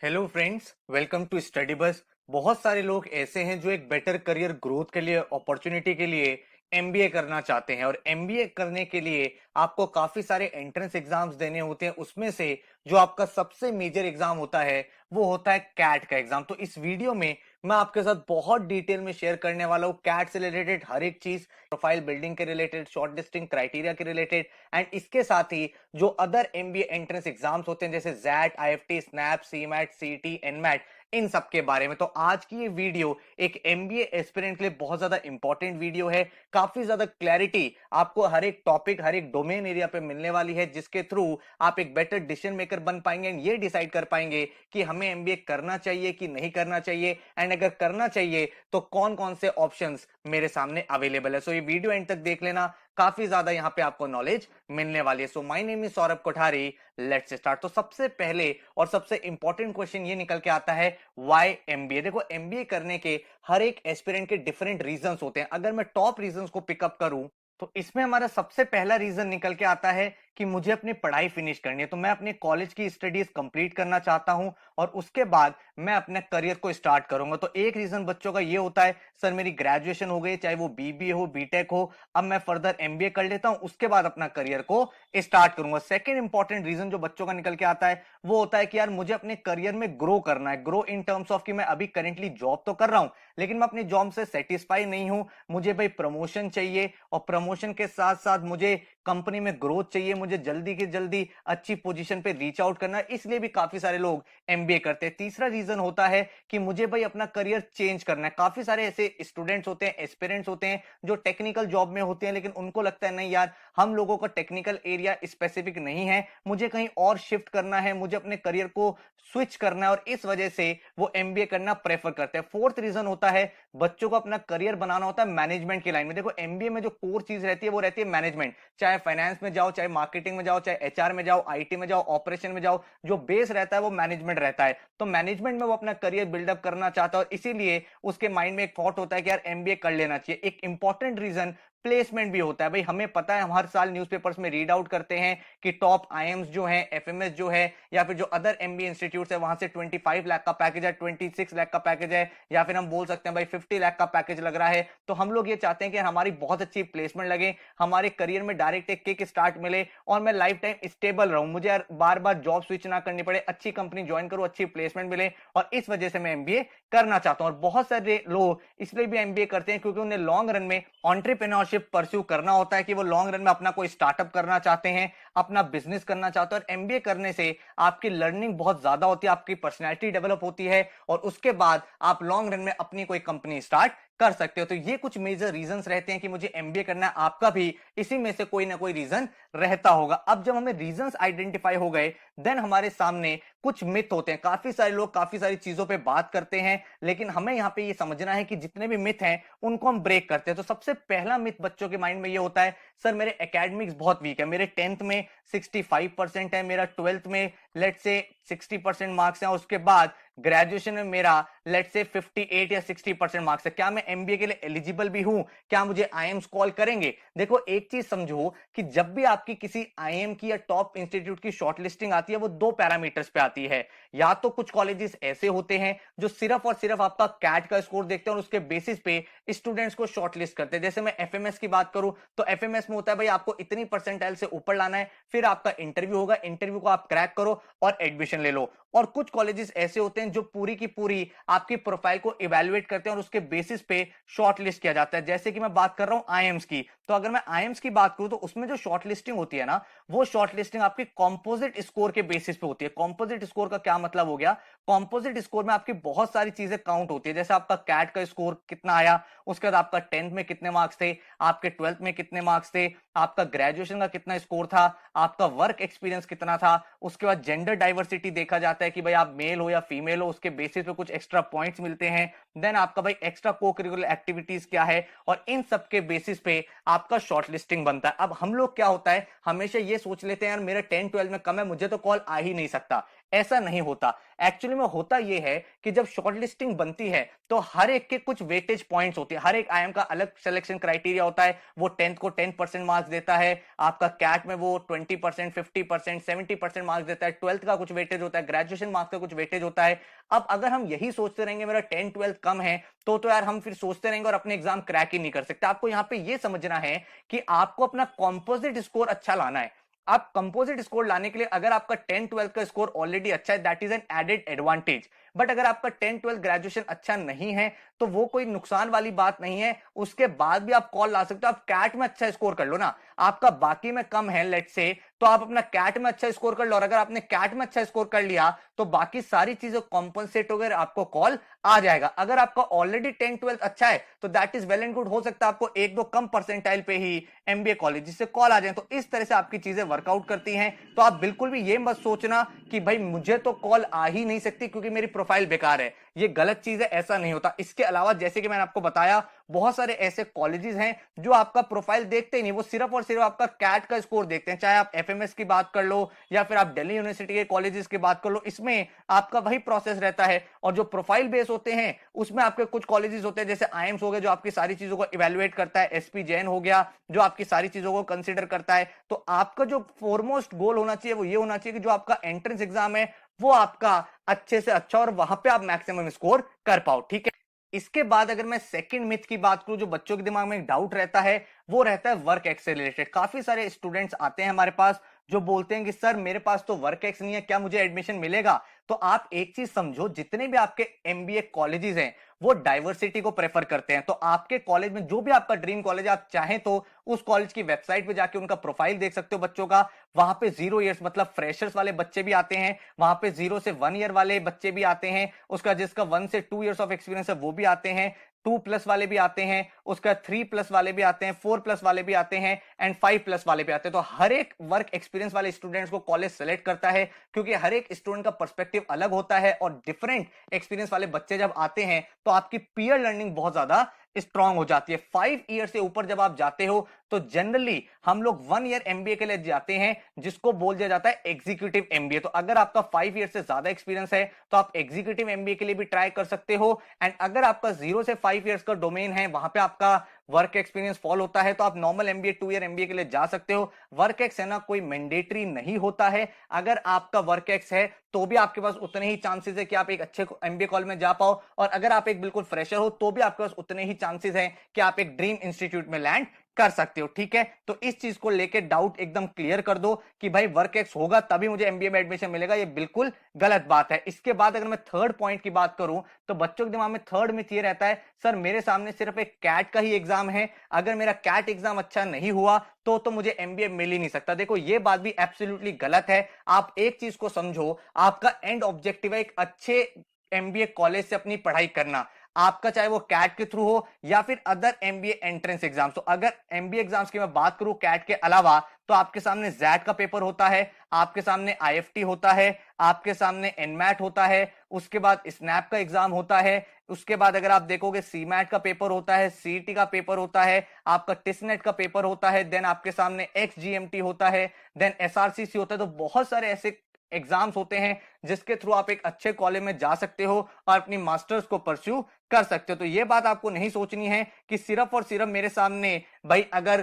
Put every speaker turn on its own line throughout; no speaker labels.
Hello friends, welcome to study bus. बहुत सारे लोग ऐसे हैं जो एक बेटर करियर ग्रोथ के लिए, अपॉर्चुनिटी के लिए एमबीए करना चाहते हैं। और एमबीए करने के लिए आपको काफी सारे एंट्रेंस एग्जाम्स देने होते हैं। उसमें से जो आपका सबसे मेजर एग्जाम होता है वो होता है कैट का एग्जाम। तो इस वीडियो में मैं आपके साथ बहुत डिटेल में शेयर करने वाला हूँ कैट से रिलेटेड हर एक चीज, प्रोफाइल बिल्डिंग के रिलेटेड, शॉर्ट लिस्टिंग क्राइटेरिया के रिलेटेड, एंड इसके साथ ही जो अदर एमबीए एंट्रेंस एग्जाम्स होते हैं जैसे जैट, आईएफटी, स्नैप, सीमैट, सीटी, एनमैट, इन सब के बारे में। तो आज की ये वीडियो एक एमबीए एस्पिरेंट के लिए बहुत ज्यादा इंपॉर्टेंट वीडियो है। काफी ज्यादा क्लैरिटी आपको हर एक टॉपिक, हर एक डोमेन एरिया पे मिलने वाली है, जिसके थ्रू आप एक बेटर डिसीजन मेकर बन पाएंगे एंड ये डिसाइड कर पाएंगे कि हमें एमबीए करना चाहिए कि नहीं करना चाहिए, एंड अगर करना चाहिए तो कौन कौन से ऑप्शंस मेरे सामने अवेलेबल है। सो ये वीडियो एंड तक देख लेना, काफी ज्यादा यहाँ पे आपको नॉलेज मिलने वाली है। So my name is Saurabh Kothari, let's start. तो सबसे पहले और सबसे इंपॉर्टेंट क्वेश्चन ये निकल के आता है, व्हाई एमबीए। देखो, एमबीए करने के हर एक एस्पिरेंट के डिफरेंट रीजंस होते हैं। अगर मैं टॉप रीजंस को पिकअप करूं तो इसमें हमारा सबसे पहला रीजन निकल के आता है कि मुझे अपनी पढ़ाई फिनिश करनी है। तो मैं अपने कॉलेज की स्टडीज कंप्लीट करना चाहता हूं और उसके बाद मैं अपने करियर को स्टार्ट करूंगा। तो एक रीजन बच्चों का ये होता है, सर मेरी ग्रेजुएशन हो गई, चाहे वो बीबीए हो, बीटेक हो, अब मैं फर्दर एमबीए कर लेता हूं, उसके बाद अपना करियर को स्टार्ट करूंगा। सेकेंड इंपॉर्टेंट रीजन जो बच्चों का निकल के आता है वो होता है कि यार मुझे अपने करियर में ग्रो करना है। ग्रो इन टर्म्स ऑफ कि मैं अभी करेंटली जॉब तो कर रहा हूं लेकिन मैं अपनी जॉब से सेटिस्फाई नहीं हूं, मुझे भाई प्रमोशन चाहिए और प्रमोशन के साथ साथ मुझे कंपनी में ग्रोथ चाहिए, मुझे जल्दी की जल्दी अच्छी पोजीशन पे रीच आउट करना है। इसलिए भी काफी सारे लोग एमबीए करते हैं। तीसरा रीजन होता है कि मुझे भाई अपना करियर चेंज करना है। काफी सारे ऐसे स्टूडेंट्स होते हैं, एस्पिरेंट्स होते हैं जो टेक्निकल जॉब में होते हैं लेकिन उनको लगता है नहीं यार, हम लोगों का टेक्निकल एरिया स्पेसिफिक नहीं है, मुझे कहीं और शिफ्ट करना है, मुझे अपने करियर को स्विच करना है, और इस वजह से वो एमबीए करना प्रेफर करते हैं। फोर्थ रीजन होता है, बच्चों को अपना करियर बनाना होता है मैनेजमेंट की लाइन में। देखो, एमबीए में जो कोर चीज रहती है वो रहती है मैनेजमेंट। चाहे फाइनेंस में जाओ, चाहे मार्केटिंग में जाओ, चाहे एचआर में जाओ, आईटी में जाओ, ऑपरेशन में जाओ, जो बेस रहता है वो मैनेजमेंट रहता है। तो मैनेजमेंट में वो अपना करियर बिल्डअप करना चाहता है और इसीलिए उसके माइंड में एक थॉट होता है कि यार एमबीए कर लेना चाहिए। एक इंपॉर्टेंट रीजन प्लेसमेंट भी होता है। भाई हमें पता है, हम हर साल न्यूज़पेपर्स में रीड आउट करते हैं कि टॉप आईएम्स जो है, एफएमएस जो है, या फिर जो अदर एमबीए इंस्टीट्यूट्स है, वहां से 25 लाख का पैकेज है, 26 लाख का पैकेज है, या फिर हम बोल सकते हैं भाई 50 लाख का पैकेज लग रहा है। तो हम लोग ये चाहते हैं कि हमारी बहुत अच्छी प्लेसमेंट लगे, हमारे करियर में डायरेक्ट एक किक स्टार्ट मिले और मैं लाइफ टाइम स्टेबल रहूं, मुझे यार बार बार जॉब स्विच ना करनी पड़े, अच्छी कंपनी ज्वाइन करूं, अच्छी प्लेसमेंट मिले, और इस वजह से मैं एमबीए करना चाहता हूं। और बहुत सारे लोग इसलिए भी एमबीए करते हैं क्योंकि उन्हें लॉन्ग रन में एंटरप्रेन्योरशिप परस्यू करना होता है, कि वो लॉन्ग रन में अपना कोई स्टार्टअप करना चाहते हैं, अपना बिजनेस करना चाहते हैं। और एमबीए करने से आपकी लर्निंग बहुत ज्यादा होती है, आपकी पर्सनैलिटी डेवलप होती है, और उसके बाद आप लॉन्ग रन में अपनी कोई कंपनी स्टार्ट कर सकते हो। तो ये कुछ मेजर रीजंस रहते हैं कि मुझे एमबीए करना है। आपका भी इसी में से कोई ना कोई रीजन रहता होगा। अब जब हमें रीजंस आइडेंटिफाई हो गए, देन हमारे सामने कुछ मिथ होते हैं। काफी सारे लोग काफी सारी चीजों पे बात करते हैं लेकिन हमें यहाँ पे ये समझना है कि जितने भी मिथ हैं उनको हम ब्रेक करते हैं। तो सबसे पहला मिथ बच्चों के माइंड में ये होता है, सर मेरे एकेडमिक्स बहुत वीक है, मेरे 10th में 65% है, मेरा 12th में लेट से 60% मार्क्स है, और उसके बाद ग्रेजुएशन में मेरा लेट से 58 या 60% मार्क्स है, क्या मैं एमबीए के लिए एलिजिबल भी हूं, क्या मुझे आईएम्स कॉल करेंगे? देखो, एक चीज समझो कि जब भी आपकी किसी आईएम की या टॉप इंस्टीट्यूट की शॉर्टलिस्टिंग आती है वो दो पैरामीटर्स पे आती है। या तो कुछ कॉलेजेस ऐसे होते हैं जो सिर्फ और सिर्फ आपका कैट का स्कोर देखते हैं और उसके बेसिस पे स्टूडेंट्स को शॉर्टलिस्ट करते हैं। जैसे मैं एफएमएस की बात करूं तो एफएमएस में होता है भाई आपको इतनी परसेंटाइल से ऊपर लाना है, फिर आपका इंटरव्यू होगा, इंटरव्यू को आप क्रैक करो और एडमिशन ले लो। और कुछ कॉलेजेस ऐसे होते हैं जो पूरी की पूरी आपकी प्रोफाइल को इवैल्यूएट करते हैं और उसके बेसिस पे शॉर्टलिस्ट किया जाता है। जैसे कि मैं बात कर रहा हूं आईएम्स की, तो अगर मैं आईएम्स की बात करूं तो उसमें जो शॉर्टलिस्टिंग होती है ना, वो शॉर्टलिस्टिंग आपकी कॉम्पोजिट स्कोर के बेसिस पे होती है। कॉम्पोजिट स्कोर का क्या मतलब हो गया? कॉम्पोजिट स्कोर में आपकी बहुत सारी चीजें काउंट होती है, जैसे आपका कैट का स्कोर कितना आया, उसके बाद आपका 10th में कितने मार्क्स थे, आपके 12th में कितने मार्क्स थे, आपका ग्रेजुएशन का कितना स्कोर था, आपका वर्क एक्सपीरियंस कितना था, उसके बाद जेंडर डाइवर्सिटी देखा जाता है कि भाई आप मेल हो या फीमेल हो, उसके बेसिस पे कुछ एक्स्ट्रा पॉइंट्स मिलते हैं। देन आपका भाई एक्स्ट्रा को करिकुलर एक्टिविटीज क्या है, और इन सब के बेसिस पे आपका शॉर्ट लिस्टिंग बनता है। अब हम लोग क्या होता है, हमेशा ये सोच लेते हैं यार मेरा 10-12 में कम है, मुझे तो कॉल आ ही नहीं सकता। ऐसा नहीं होता। एक्चुअली में होता ये है कि जब शॉर्ट लिस्टिंग बनती है तो हर एक के कुछ वेटेज पॉइंट्स होते हैं, हर एक आईएम का अलग सिलेक्शन क्राइटेरिया होता है। वो 10th को 10% मार्क्स देता है, आपका कैट में वो 20%, 50%, 70% मार्क्स देता है, 12th का कुछ वेटेज होता है, ग्रेजुएशन मार्क्स का कुछ वेटेज होता है। अब अगर हम यही सोचते रहेंगे मेरा 10-12 कम है, तो यार हम फिर सोचते रहेंगे और अपने एग्जाम क्रैक ही नहीं कर सकते। आपको यहां पे ये समझना है कि आपको अपना कॉम्पोजिट स्कोर अच्छा लाना है। आप कंपोजिट स्कोर लाने के लिए अगर आपका 10-12 का स्कोर ऑलरेडी अच्छा है, that is an added advantage. But अगर आपका 10-12 ग्रेजुएशन अच्छा नहीं है तो वो कोई नुकसान वाली बात नहीं है, उसके बाद भी आप कॉल ला सकते हो। आप कैट में अच्छा स्कोर कर लो ना, आपका बाकी में कम है लेट से, तो आप अपना कैट में अच्छा स्कोर कर लो, और अगर आपने कैट में अच्छा स्कोर कर लिया तो बाकी सारी चीजें कॉम्पनसेट हो गए, आपको कॉल आ जाएगा। अगर आपका ऑलरेडी 10-12 अच्छा है तो that is well and good, हो सकता है आपको एक दो कम परसेंटाइल पे ही एमबीए कॉलेज से कॉल आ जाए। तो इस तरह से आपकी चीजें वर्कआउट करती हैं। तो आप बिल्कुल भी ये मत सोचना कि भाई मुझे तो कॉल आ ही नहीं सकती क्योंकि मेरी प्रोफाइल बेकार है, ये गलत चीज है, ऐसा नहीं होता। इसके अलावा जैसे कि मैंने आपको बताया, बहुत सारे ऐसे कॉलेजेस हैं जो आपका प्रोफाइल देखते ही नहीं, वो सिर्फ और सिर्फ आपका कैट का स्कोर देखते हैं। चाहे आप एफएमएस की बात कर लो या फिर आप दिल्ली यूनिवर्सिटी के कॉलेजेस की बात कर लो, इसमें आपका वही प्रोसेस रहता है। और जो प्रोफाइल बेस होते हैं उसमें आपके कुछ कॉलेजेस होते हैं जैसे आईएम्स हो गए जो आपकी सारी चीजों को इवेलुएट करता है, एसपी जैन हो गया जो आपकी सारी चीजों को कंसिडर करता है। तो आपका जो फोरमोस्ट गोल होना चाहिए वो ये होना चाहिए कि जो आपका एंट्रेंस एग्जाम है वो आपका अच्छे से अच्छा और वहां पे आप मैक्सिमम स्कोर कर पाओ, ठीक है। इसके बाद अगर मैं सेकंड मिथ की बात करूं, जो बच्चों के दिमाग में एक डाउट रहता है, वो रहता है वर्क एक्स से रिलेटेड। काफी सारे स्टूडेंट्स आते हैं हमारे पास जो बोलते हैं कि सर मेरे पास तो वर्क एक्स नहीं है, क्या मुझे एडमिशन मिलेगा? तो आप एक चीज समझो, जितने भी आपके एमबीए कॉलेजेस हैं वो डाइवर्सिटी को प्रेफर करते हैं। तो आपके कॉलेज में जो भी आपका ड्रीम कॉलेज, आप चाहें तो उस कॉलेज की वेबसाइट पे जाके उनका प्रोफाइल देख सकते हो बच्चों का। वहां पे 0 ईयर्स मतलब फ्रेशर्स वाले बच्चे भी आते हैं, वहां पे 0 से 1 ईयर वाले बच्चे भी आते हैं, उसका जिसका 1 से 2 ईयर्स ऑफ एक्सपीरियंस है वो भी आते हैं, 2+ वाले भी आते हैं, उसका 3+ वाले भी आते हैं, 4+ वाले भी आते हैं, एंड 5+ वाले भी आते हैं। तो हर एक वर्क एक्सपीरियंस वाले स्टूडेंट्स को कॉलेज सेलेक्ट करता है क्योंकि हर एक स्टूडेंट का पर्सपेक्टिव अलग होता है, और डिफरेंट एक्सपीरियंस वाले बच्चे जब आते हैं तो आपकी पीयर लर्निंग बहुत ज्यादा स्ट्रांग हो जाती है। 5 ईयर से ऊपर जब आप जाते हो तो जनरली हम लोग 1 ईयर एमबीए के लिए जाते हैं जिसको बोल दिया जाता है एग्जीक्यूटिव एमबीए। तो अगर आपका 5 ईयर से ज्यादा एक्सपीरियंस है तो आप एग्जीक्यूटिव एमबीए के लिए भी ट्राई कर सकते हो। एंड अगर आपका 0 से 5 ईयर्स का डोमेन है, वहां पे आपका वर्क एक्सपीरियंस फॉल होता है, तो आप नॉर्मल एमबीए 2 ईयर एमबीए के लिए जा सकते हो। वर्क एक्स है ना, कोई मैंडेटरी नहीं होता है। अगर आपका वर्क एक्स है तो भी आपके पास उतने ही चांसेस है कि आप एक अच्छे एमबीए कॉलेज में जा पाओ, और अगर आप एक बिल्कुल फ्रेशर हो तो भी आपके पास उतने ही चांसेस हैं कि आप एक ड्रीम इंस्टीट्यूट में लैंड कर सकते हो, ठीक है। तो इस चीज को लेके डाउट एकदम क्लियर कर दो कि भाई वर्क एक्स होगा तभी मुझे एमबीए में एडमिशन मिलेगा, ये बिल्कुल गलत बात है। इसके बाद अगर मैं थर्ड पॉइंट की बात करूं तो बच्चों के दिमाग में थर्ड मिथ ये रहता है, सर मेरे सामने सिर्फ एक कैट का ही एग्जाम है, अगर मेरा कैट एग्जाम अच्छा नहीं हुआ तो मुझे एमबीए मिल ही नहीं सकता। देखो ये बात भी एब्सोल्युटली गलत है। आप एक चीज को समझो, आपका एंड ऑब्जेक्टिव है एक अच्छे एमबीए कॉलेज से अपनी पढ़ाई करना, आपका चाहे वो कैट के थ्रू हो या फिर अदर एमबीए एंट्रेंस एग्जाम। तो अगर एमबीए एग्जाम्स की मैं बात करूं कैट के अलावा, तो आपके सामने जैट का पेपर होता है, आपके सामने आईएफटी होता है, आपके सामने एनमैट होता है, उसके बाद स्नैप का एग्जाम होता है, उसके बाद अगर आप देखोगे सीमैट का पेपर होता है, सीईटी का पेपर होता है, आपका टिसनेट का पेपर होता है, देन आपके सामने एक्सजीएमटी होता है, देन एसआरसीसी होता है। तो बहुत सारे ऐसे एग्जाम्स होते हैं जिसके थ्रू आप एक अच्छे कॉलेज में जा सकते हो और अपनी मास्टर्स को परस्यू कर सकते हो। तो ये बात आपको नहीं सोचनी है कि सिर्फ और सिर्फ मेरे सामने भाई अगर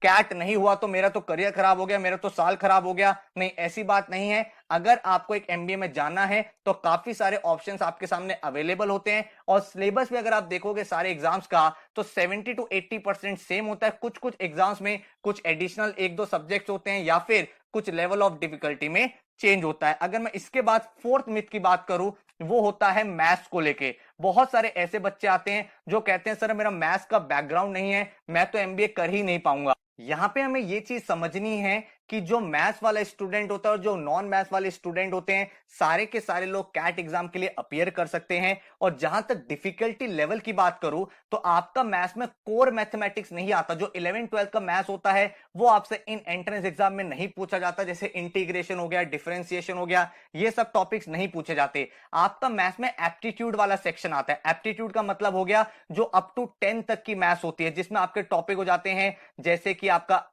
कैट नहीं हुआ तो मेरा तो करियर खराब हो गया, मेरा तो साल खराब हो गया। नहीं, ऐसी बात नहीं है। अगर आपको एक एमबीए में जाना है तो काफी सारे ऑप्शंस आपके सामने अवेलेबल होते हैं, और सिलेबस भी अगर आप देखोगे सारे एग्जाम्स का तो 70 to 80% सेम होता है। कुछ कुछ एग्जाम्स में कुछ एडिशनल एक दो सब्जेक्ट्स होते हैं या फिर कुछ लेवल ऑफ डिफिकल्टी में चेंज होता है। अगर मैं इसके बाद फोर्थ मिथ की बात करूं, वो होता है मैथ्स को लेके। बहुत सारे ऐसे बच्चे आते हैं जो कहते हैं सर मेरा मैथ्स का बैकग्राउंड नहीं है, मैं तो एमबीए कर ही नहीं पाऊंगा। यहां पे हमें ये चीज समझनी है कि जो मैथ्स वाला स्टूडेंट होता है और जो नॉन मैथ्स वाले स्टूडेंट होते हैं, सारे के सारे लोग कैट एग्जाम के लिए अपीयर कर सकते हैं। और जहां तक डिफिकल्टी लेवल की बात करूं तो आपका मैथ्स में कोर मैथमेटिक्स नहीं आता। जो 11 12 का मैथ्स होता है वो आपसे इन एंट्रेंस एग्जाम में नहीं पूछा जाता, जैसे इंटीग्रेशन हो गया, डिफरेंशिएशन हो गया, ये सब टॉपिक्स नहीं पूछे जाते। आपका मैथ्स में एप्टीट्यूड वाला सेक्शन आता है। एप्टीट्यूड का मतलब हो गया जो अप टू 10 तक की मैथ्स होती है, जिसमें आपके टॉपिक हो जाते हैं जैसे कि आपका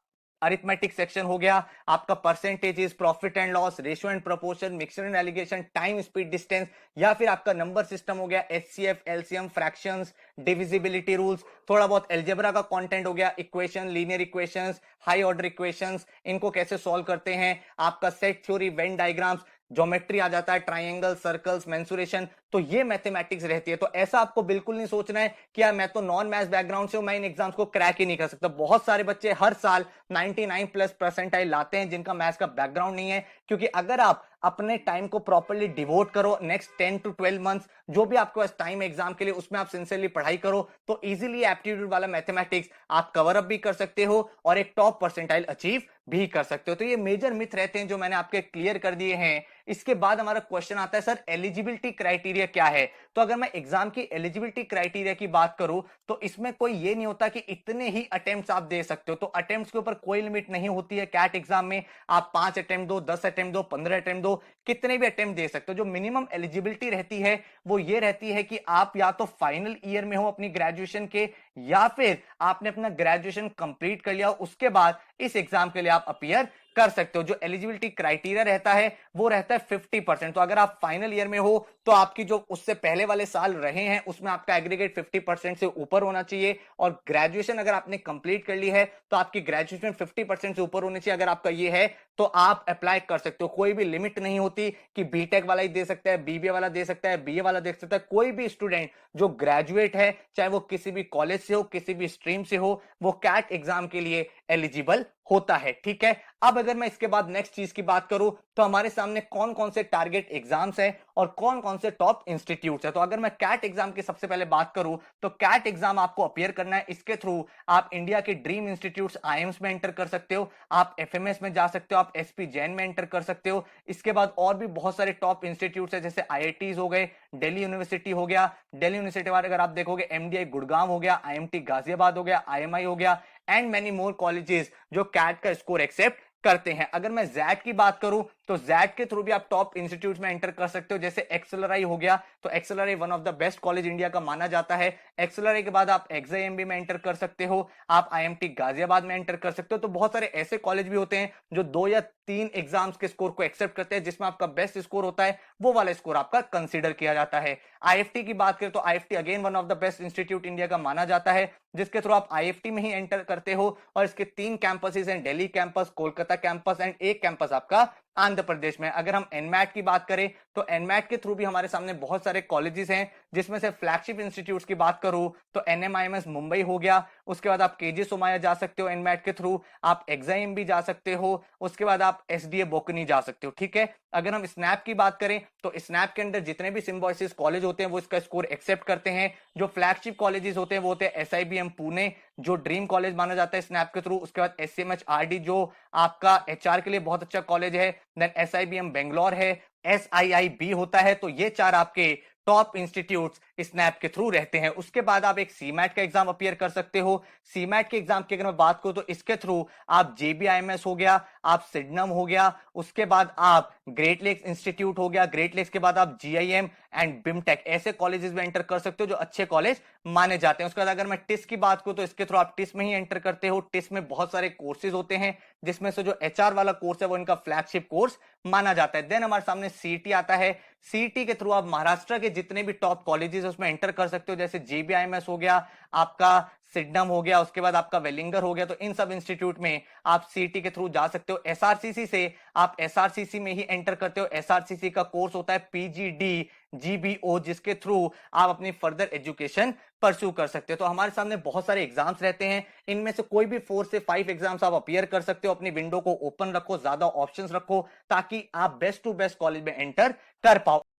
अरिथमेटिक सेक्शन हो गया, आपका percentages, profit and loss, ratio and proportion, mixture and alligation, time speed distance, या फिर आपका नंबर सिस्टम हो गया, HCF, LCM, fractions, divisibility rules, थोड़ा बहुत एल्जेब्रा का कंटेंट हो गया, equation, linear equations, high order equations, इनको कैसे सॉल्व करते हैं, आपका set theory, venn diagrams, geometry आ जाता है, ट्राइंगल, सर्कल्स, मेंसुरेशन। तो ये मैथमेटिक्स रहती है। तो ऐसा आपको बिल्कुल नहीं सोचना है कि यार मैं तो नॉन मैथ्स बैकग्राउंड से हूं, मैं इन एग्जाम्स को क्रैक ही नहीं कर सकता। बहुत सारे बच्चे हर साल 99 प्लस परसेंटाइल लाते हैं जिनका मैथ्स का बैकग्राउंड नहीं है, क्योंकि अगर आप अपने टाइम को प्रॉपर्ली डिवोट करो, नेक्स्ट 10 टू 12 मंथ्स जो भी आपके पास टाइम एग्जाम के लिए, उसमें आप सिंसियरली पढ़ाई करो, तो इजीली एप्टीट्यूड वाला मैथमेटिक्स आप कवर अप भी कर सकते हो और एक टॉप परसेंटाइल अचीव भी कर सकते हो। तो ये मेजर मिथ रहते हैं जो मैंने आपके क्लियर कर दिए हैं। इसके बाद हमारा क्वेश्चन आता है, सर एलिजिबिलिटी क्राइटेरिया क्या है? तो अगर मैं एग्जाम की एलिजिबिलिटी क्राइटेरिया की बात करूं तो इसमें कोई ये नहीं होता कि इतने ही अटेम्प्ट्स आप दे सकते हो। तो अटेम्प्ट्स के ऊपर कोई लिमिट नहीं होती है। कैट एग्जाम में आप 5 अटेम्प्ट दो, 10 अटेम्प्ट दो, 15 अटेम्प्ट दो, कितने भी अटेम्प्ट दे सकते हो। जो मिनिमम एलिजिबिलिटी रहती है वो ये रहती है कि आप या तो फाइनल ईयर में हो अपनी ग्रेजुएशन के, या फिर आपने अपना ग्रेजुएशन कंप्लीट कर लिया, उसके बाद इस एग्जाम के लिए आप अपीयर कर सकते हो। जो एलिजिबिलिटी क्राइटेरिया रहता है वो रहता है 50%। तो अगर आप फाइनल ईयर में हो तो आपकी जो उससे पहले वाले साल रहे हैं उसमें आपका एग्रीगेट 50% से ऊपर होना चाहिए, और ग्रेजुएशन अगर आपने कंप्लीट कर ली है तो आपकी ग्रेजुएशन 50% से ऊपर होनी चाहिए। अगर आपका ये है तो आप अप्लाई कर सकते हो। कोई भी लिमिट नहीं होती कि बीटेक वाला ही दे सकता है, बीबीए वाला दे सकता है, बीए वाला दे सकता है। कोई भी स्टूडेंट जो ग्रेजुएट है, चाहे वो किसी भी कॉलेज से हो, किसी भी स्ट्रीम से हो, वो कैट एग्जाम के लिए एलिजिबल होता है। ठीक है, अब अगर मैं इसके बाद नेक्स्ट चीज की बात करूं तो हमारे सामने कौन कौन से टारगेट एग्जाम्स हैं और कौन कौन से टॉप इंस्टीट्यूट्स हैं। तो अगर मैं कैट एग्जाम की सबसे पहले बात करूं तो कैट एग्जाम आपको अपीयर करना है। इसके थ्रू आप इंडिया के ड्रीम इंस्टीट्यूट्स आईएम्स में एंटर कर सकते हो, आप एफएमएस में जा सकते हो, आप एसपी जैन में एंटर कर सकते हो। इसके बाद और भी बहुत सारे टॉप इंस्टीट्यूट्स हैं, जैसे आईआईटीज हो गए, दिल्ली यूनिवर्सिटी हो गया, दिल्ली यूनिवर्सिटी वाले अगर आप देखोगे एमडीआई गुड़गांव हो गया, आईएमटी गाजियाबाद हो गया, आईएमआई हो गया, एंड मेनी मोर कॉलेजेस जो कैट का स्कोर एक्सेप्ट करते हैं। अगर मैं जैट की बात करूं तो जैट के थ्रू भी आप टॉप इंस्टीट्यूट में एंटर कर सकते हो, जैसे एक्सेलराई हो गया। तो XLRI one of the best college India का माना जाता है। एक्सेलराई के बाद आप एक्सआईएमबी में एंटर कर सकते हो, आप आईएमटी गाजियाबाद में एंटर कर सकते हो। तो बहुत सारे ऐसे कॉलेज भी होते हैं जो 2 या 3 एग्जाम्स के स्कोर को एक्सेप्ट करते हैं, जिसमें आपका बेस्ट स्कोर होता है वो वाला स्कोर आपका कंसिडर किया जाता है। आईएफटी की बात करें तो IFT again one of the best institute India का माना जाता है, जिसके थ्रू आप आईएफटी में ही एंटर करते हो। और इसके 3 कैंपसेस हैं, Delhi campus, Kolkata campus and एक कैंपस आपका आंध्र प्रदेश में। अगर हम एनमैट की बात करें तो एनमैट के थ्रू भी हमारे सामने बहुत सारे कॉलेजेस हैं, जिसमें से फ्लैगशिप इंस्टीट्यूट्स की बात करूं तो एनएमआईएमएस मुंबई हो गया, उसके बाद आप केजी सोमाया जा सकते हो एनमैट के थ्रू, आप एग्जाइम भी जा सकते हो, उसके बाद आप एसडीए बोकनी जा सकते हो। ठीक है, अगर हम स्नैप की बात करें तो स्नैप के अंदर जितने भी सिम्बॉयसिस कॉलेज होते हैं वो इसका स्कोर एक्सेप्ट करते हैं। जो फ्लैगशिप कॉलेजेस होते हैं वो होते हैं एसआईबीएम पुणे, जो ड्रीम कॉलेज माना जाता है स्नैप के थ्रू, उसके बाद एसएमएचआरडी जो आपका एचआर के लिए बहुत अच्छा कॉलेज है, देन एसआईबीएम बेंगलोर है, एसआईआईबी होता है। तो ये 4 आपके टॉप इंस्टीट्यूट्स स्नैप के थ्रू रहते हैं। उसके बाद आप एक सीमैट का एग्जाम अपीयर कर सकते हो। सीमैट के एग्जाम की अगर मैं बात करूं तो इसके थ्रू आप जेबीआईएमएस हो गया, आप सिडनम हो गया, उसके बाद आप ग्रेट लेक्स इंस्टीट्यूट हो गया, ग्रेट लेक्स के बाद आप जीआईएम एंड बिमटेक ऐसे कॉलेजेस में एंटर कर सकते हो जो अच्छे कॉलेज माने जाते हैं। उसके बाद अगर मैं टिस की बात करूं तो इसके थ्रू आप टिस में ही एंटर करते हो। टिस में बहुत सारे कोर्सेज होते हैं, जिसमें से जो एचआर वाला कोर्स है वो इनका फ्लैगशिप कोर्स माना जाता है। देन हमारे सामने सीटी आता है। सीटी के थ्रू आप महाराष्ट्र के जितने भी टॉप कॉलेजेस उसमें एंटर कर सकते हो, जैसे जेबीआईएमएस हो गया, आपका सिडनम हो गया, उसके बाद आपका वेलिंगर हो गया। तो इन सब इंस्टीट्यूट में आप सीटी के थ्रू जा सकते हो। एसआरसीसी से आप एसआरसीसी में ही एंटर करते हो। एसआरसीसी का कोर्स होता है पीजीडी जीबीओ, जिसके थ्रू आप अपनी फर्दर एजुकेशन परस्यू कर सकते हो। तो हमारे सामने बहुत सारे एग्जाम्स रहते हैं, इनमें से कोई भी 4 से 5 एग्जाम्स आप अपीयर कर सकते हो। अपनी विंडो को ओपन रखो, ज्यादा ऑप्शंस रखो, ताकि आप बेस्ट टू बेस्ट कॉलेज में एंटर कर पाओ।